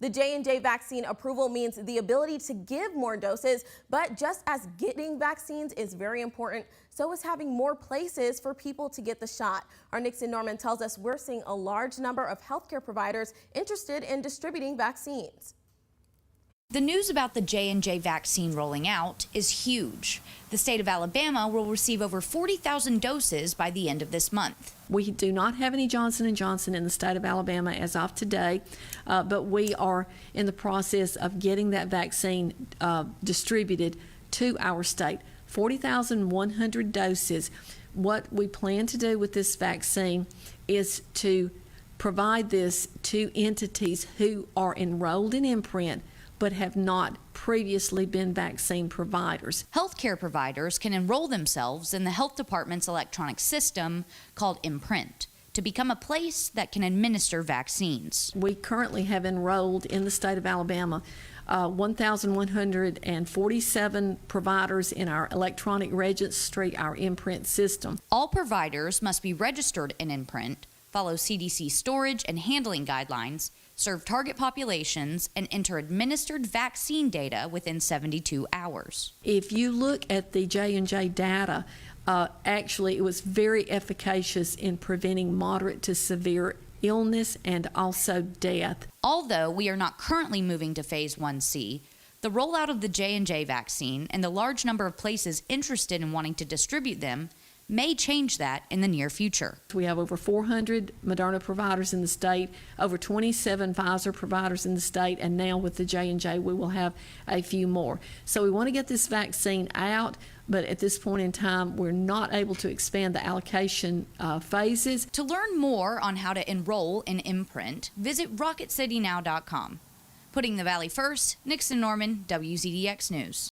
The J&J vaccine approval means the ability to give more doses, but just as getting vaccines is very important, so is having more places for people to get the shot. Our Nixon Norman tells us we're seeing a large number of healthcare providers interested in distributing vaccines. The news about the J&J vaccine rolling out is huge. The state of Alabama will receive over 40,000 doses by the end of this month. We do not have any Johnson & Johnson in the state of Alabama as of today, but we are in the process of getting that vaccine distributed to our state. 40,100 doses. What we plan to do with this vaccine is to provide this to entities who are enrolled in Imprint but have not previously been vaccine providers. Healthcare providers can enroll themselves in the health department's electronic system called Imprint to become a place that can administer vaccines. We currently have enrolled in the state of Alabama 1,147 providers in our electronic registry, our Imprint system. All providers must be registered in Imprint, follow CDC storage and handling guidelines, serve target populations, and enter administered vaccine data within 72 hours. If you look at the J&J data, actually it was very efficacious in preventing moderate to severe illness and also death. Although we are not currently moving to Phase 1C, the rollout of the J&J vaccine and the large number of places interested in wanting to distribute them may change that in the near future. We have over 400 Moderna providers in the state, over 27 Pfizer providers in the state, and now with the J&J we will have a few more. So we want to get this vaccine out, but at this point in time we're not able to expand the allocation phases. To learn more on how to enroll in Imprint, visit rocketcitynow.com. Putting the Valley first, Nixon Norman, WZDX News.